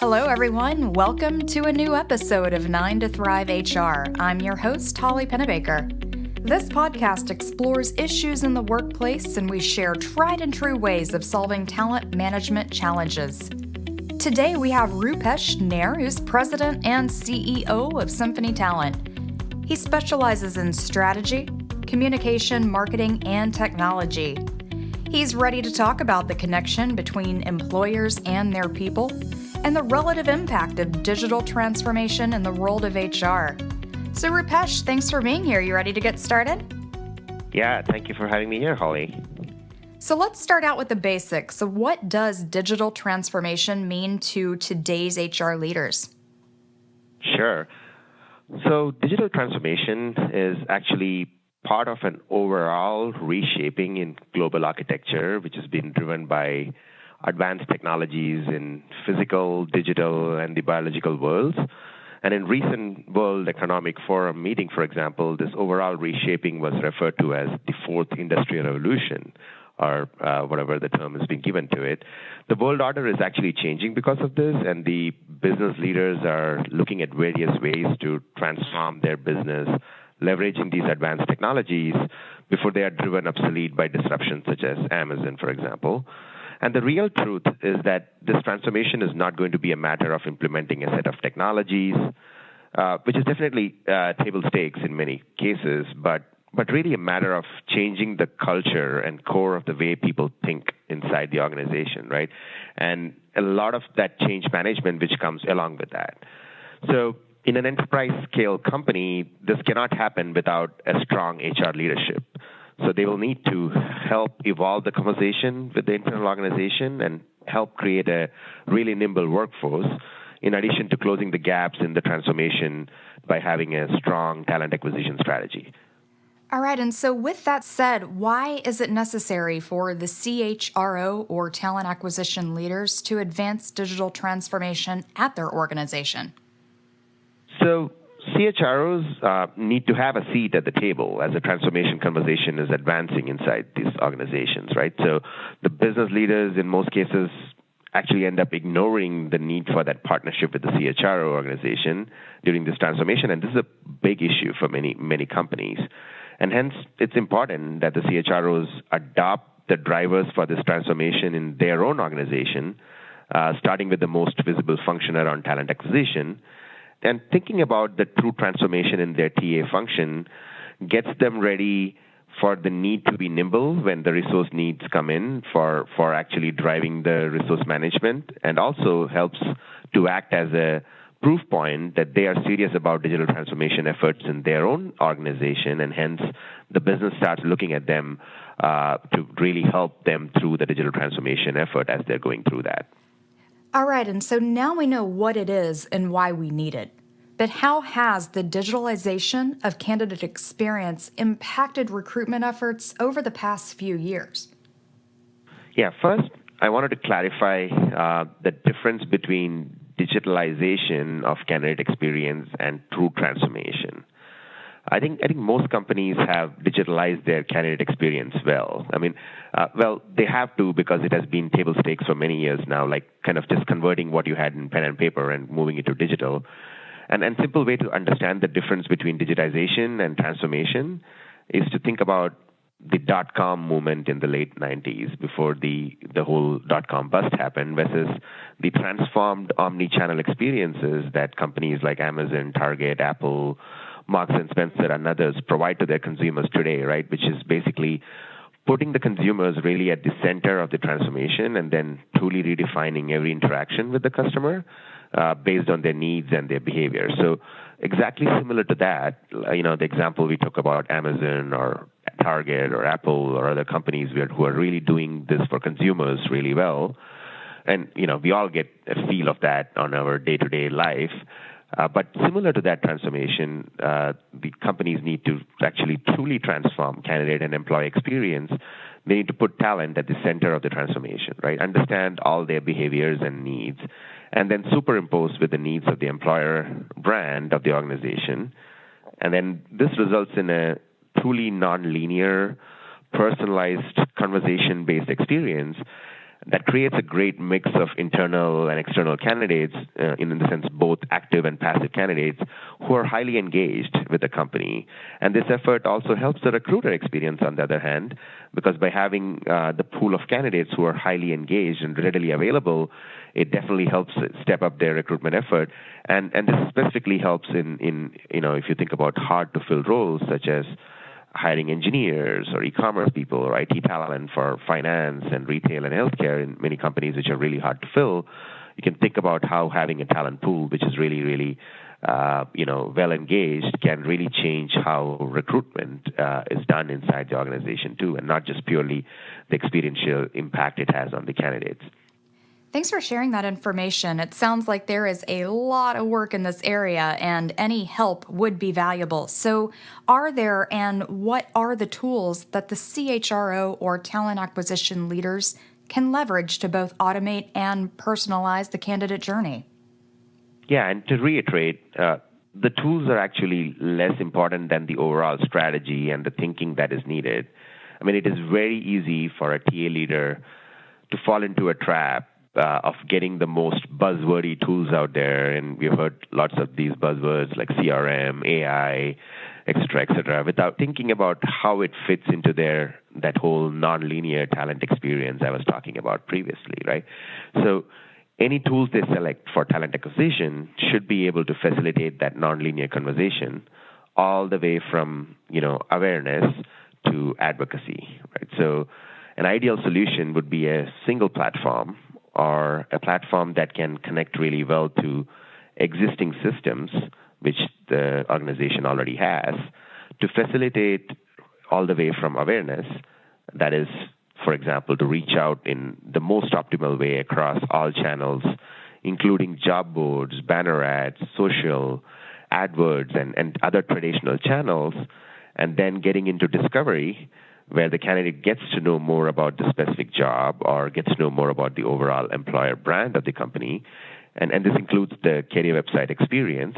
Hello, everyone. Welcome to a new episode of 9 to Thrive HR. I'm your host, Holly Pennebaker. This podcast explores issues in the workplace, and we share tried and true ways of solving talent management challenges. Today, we have Roopesh Nair, who's president and CEO of Symphony Talent. He specializes in strategy, communication, marketing, and technology. He's ready to talk about the connection between employers and their people and the relative impact of digital transformation in the world of HR. So Roopesh, thanks for being here. You ready to get started? Yeah, thank you for having me here, Holly. So let's start out with the basics. So what does digital transformation mean to today's HR leaders? Sure. So digital transformation is actually part of an overall reshaping in global architecture, which has been driven by advanced technologies in physical, digital, and the biological worlds. And in recent World Economic Forum meeting, for example, this overall reshaping was referred to as the fourth industrial revolution, or whatever the term has been given to it. The world order is actually changing because of this, and the business leaders are looking at various ways to transform their business, leveraging these advanced technologies before they are driven obsolete by disruptions such as Amazon, for example. And the real truth is that this transformation is not going to be a matter of implementing a set of technologies, which is definitely table stakes in many cases, but really a matter of changing the culture and core of the way people think inside the organization, right? And a lot of that change management which comes along with that. So in an enterprise-scale company, this cannot happen without a strong HR leadership. So they will need to help evolve the conversation with the internal organization and help create a really nimble workforce, in addition to closing the gaps in the transformation by having a strong talent acquisition strategy. All right, and so with that said, why is it necessary for the CHRO or talent acquisition leaders to advance digital transformation at their organization? So CHROs need to have a seat at the table as the transformation conversation is advancing inside these organizations, right? So the business leaders, in most cases, actually end up ignoring the need for that partnership with the CHRO organization during this transformation, and this is a big issue for many companies. And hence, it's important that the CHROs adopt the drivers for this transformation in their own organization, starting with the most visible function around talent acquisition. And thinking about the true transformation in their TA function gets them ready for the need to be nimble when the resource needs come in for actually driving the resource management, and also helps to act as a proof point that they are serious about digital transformation efforts in their own organization, and hence the business starts looking at them to really help them through the digital transformation effort as they're going through that. All right, and so now we know what it is and why we need it. But how has the digitalization of candidate experience impacted recruitment efforts over the past few years? Yeah, first, I wanted to clarify the difference between digitalization of candidate experience and true transformation. I think most companies have digitalized their candidate experience well. They have to, because it has been table stakes for many years now, like kind of just converting what you had in pen and paper and moving it to digital. And simple way to understand the difference between digitization and transformation is to think about the dot-com movement in the late 90s, before the whole dot-com bust happened, versus the transformed omni-channel experiences that companies like Amazon, Target, Apple, Marks & Spencer, and others provide to their consumers today, right? Which is basically putting the consumers really at the center of the transformation and then truly redefining every interaction with the customer based on their needs and their behavior. So exactly similar to that, the example we talk about Amazon or Target or Apple or other companies who are really doing this for consumers really well. And, we all get a feel of that on our day-to-day life. But similar to that transformation, the companies need to actually truly transform candidate and employee experience. They need to put talent at the center of the transformation, right? Understand all their behaviors and needs, and then superimpose with the needs of the employer brand of the organization. And then this results in a truly non-linear, personalized, conversation-based experience. that creates a great mix of internal and external candidates, in the sense both active and passive candidates, who are highly engaged with the company. And this effort also helps the recruiter experience, on the other hand, because by having the pool of candidates who are highly engaged and readily available, it definitely helps step up their recruitment effort. And this specifically helps in if you think about hard-to-fill roles such as hiring engineers or e-commerce people or IT talent for finance and retail and healthcare in many companies which are really hard to fill. You can think about how having a talent pool which is really, really well engaged can really change how recruitment is done inside the organization too, and not just purely the experiential impact it has on the candidates. Thanks for sharing that information. It sounds like there is a lot of work in this area, and any help would be valuable. So, are there and what are the tools that the CHRO or talent acquisition leaders can leverage to both automate and personalize the candidate journey? Yeah, and to reiterate, the tools are actually less important than the overall strategy and the thinking that is needed. I mean, it is very easy for a TA leader to fall into a trap of getting the most buzzwordy tools out there, and we've heard lots of these buzzwords like CRM, AI, et cetera, without thinking about how it fits into that whole nonlinear talent experience I was talking about previously, right? So any tools they select for talent acquisition should be able to facilitate that nonlinear conversation all the way from, awareness to advocacy, right? So an ideal solution would be a single platform or a platform that can connect really well to existing systems, which the organization already has, to facilitate all the way from awareness, that is, for example, to reach out in the most optimal way across all channels, including job boards, banner ads, social, AdWords, and other traditional channels, and then getting into discovery, where the candidate gets to know more about the specific job or gets to know more about the overall employer brand of the company, and this includes the career website experience,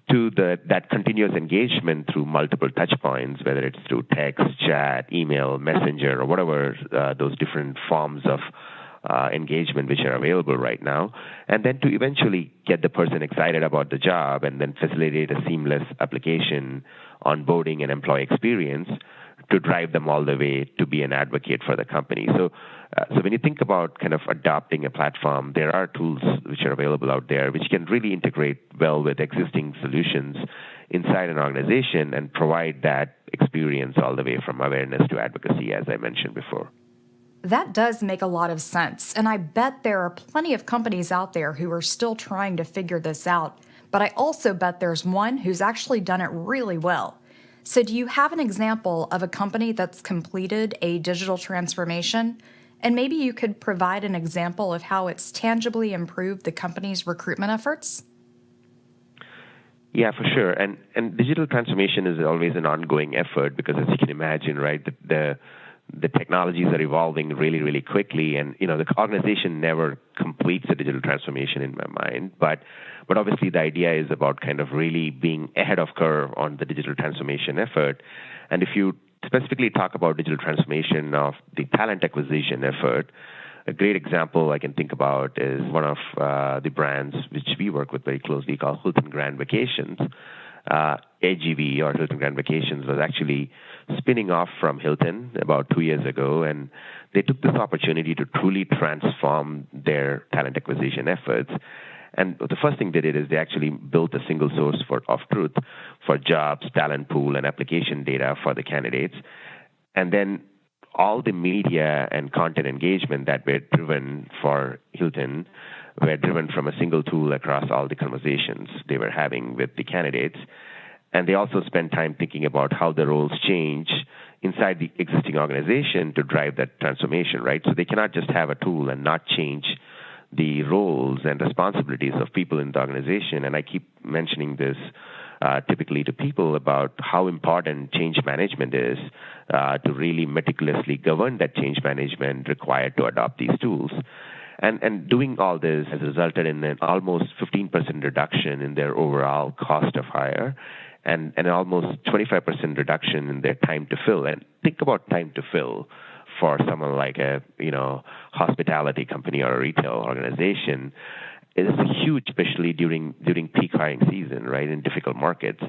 to that continuous engagement through multiple touch points, whether it's through text, chat, email, messenger, or whatever those different forms of engagement which are available right now, and then to eventually get the person excited about the job and then facilitate a seamless application, onboarding, and employee experience to drive them all the way to be an advocate for the company. So when you think about kind of adopting a platform, there are tools which are available out there which can really integrate well with existing solutions inside an organization and provide that experience all the way from awareness to advocacy, as I mentioned before. That does make a lot of sense, and I bet there are plenty of companies out there who are still trying to figure this out, but I also bet there's one who's actually done it really well. So do you have an example of a company that's completed a digital transformation? And maybe you could provide an example of how it's tangibly improved the company's recruitment efforts? Yeah, for sure. And digital transformation is always an ongoing effort because, as you can imagine, right, the technologies are evolving really, really quickly, and the organization never completes a digital transformation in my mind. But obviously, the idea is about kind of really being ahead of curve on the digital transformation effort. And if you specifically talk about digital transformation of the talent acquisition effort, a great example I can think about is one of the brands which we work with very closely called Hilton Grand Vacations. AGV, or Hilton Grand Vacations, was actually spinning off from Hilton about 2 years ago, and they took this opportunity to truly transform their talent acquisition efforts. And the first thing they did is they actually built a single source of truth for jobs, talent pool, and application data for the candidates. And then all the media and content engagement that were driven for Hilton were driven from a single tool across all the conversations they were having with the candidates. And they also spent time thinking about how the roles change inside the existing organization to drive that transformation, right? So they cannot just have a tool and not change the roles and responsibilities of people in the organization. And I keep mentioning this typically to people about how important change management is to really meticulously govern that change management required to adopt these tools. And doing all this has resulted in an almost 15% reduction in their overall cost of hire and an almost 25% reduction in their time to fill. And think about time to fill for someone like a hospitality company or a retail organization, it is huge, especially during peak hiring season, right, in difficult markets.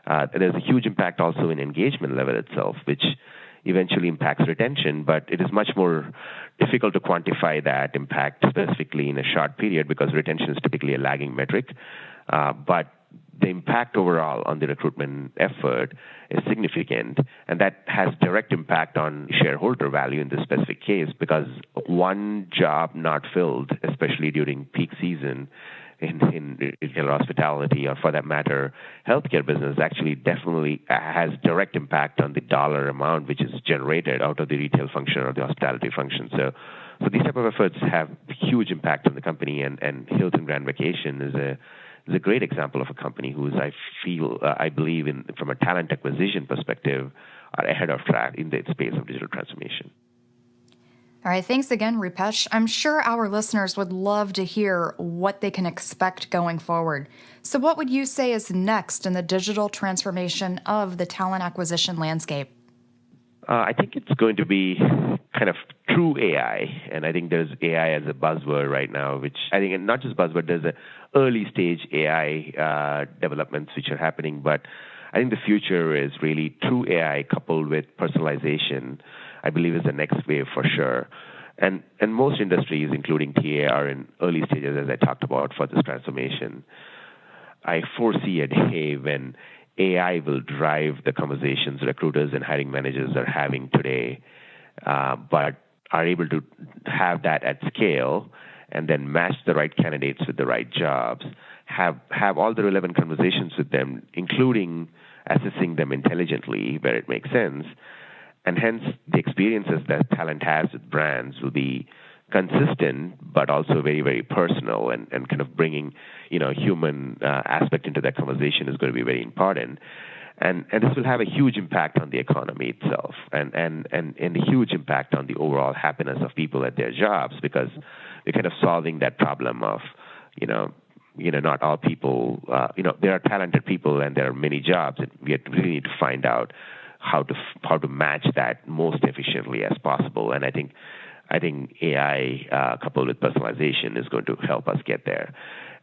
There's a huge impact also in engagement level itself, which eventually impacts retention, but it is much more difficult to quantify that impact specifically in a short period because retention is typically a lagging metric. But the impact overall on the recruitment effort is significant, and that has direct impact on shareholder value in this specific case because one job not filled, especially during peak season in retail hospitality or for that matter, healthcare business actually definitely has direct impact on the dollar amount which is generated out of the retail function or the hospitality function. So these type of efforts have huge impact on the company, and Hilton Grand Vacation is a great example of a company who is, I believe, from a talent acquisition perspective, are ahead of track in the space of digital transformation. All right, thanks again, Roopesh. I'm sure our listeners would love to hear what they can expect going forward. So what would you say is next in the digital transformation of the talent acquisition landscape? I think it's going to be kind of true AI, and I think there's AI as a buzzword right now, which I think, and not just buzzword, there's early stage AI developments which are happening, but I think the future is really true AI coupled with personalization, I believe is the next wave for sure. And most industries, including TA, are in early stages, as I talked about, for this transformation. I foresee a day when AI will drive the conversations recruiters and hiring managers are having today, but are able to have that at scale and then match the right candidates with the right jobs, have all the relevant conversations with them, including assessing them intelligently where it makes sense, and hence the experiences that talent has with brands will be consistent, but also very, very personal, and kind of bringing, human aspect into that conversation is going to be very important. And this will have a huge impact on the economy itself, and a huge impact on the overall happiness of people at their jobs, because we're kind of solving that problem of, not all people, there are talented people and there are many jobs, and we really need to find out how to match that most efficiently as possible. And I think AI coupled with personalization is going to help us get there.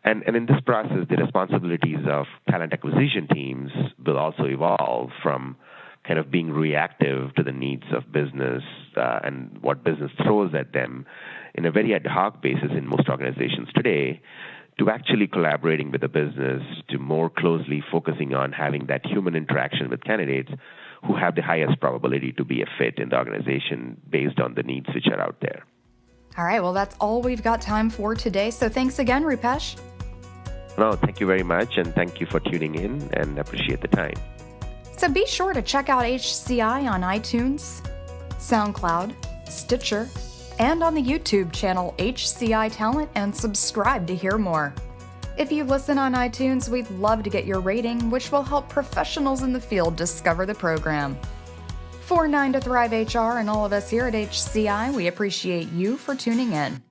And in this process, the responsibilities of talent acquisition teams will also evolve from kind of being reactive to the needs of business and what business throws at them in a very ad hoc basis in most organizations today, to actually collaborating with the business, to more closely focusing on having that human interaction with candidates who have the highest probability to be a fit in the organization based on the needs which are out there. All right, well, that's all we've got time for today. So thanks again, Roopesh. No, thank you very much, and thank you for tuning in, and appreciate the time. So be sure to check out HCI on iTunes, SoundCloud, Stitcher, and on the YouTube channel HCI Talent, and subscribe to hear more. If you listen on iTunes, we'd love to get your rating, which will help professionals in the field discover the program. For 9 to Thrive HR and all of us here at HCI, we appreciate you for tuning in.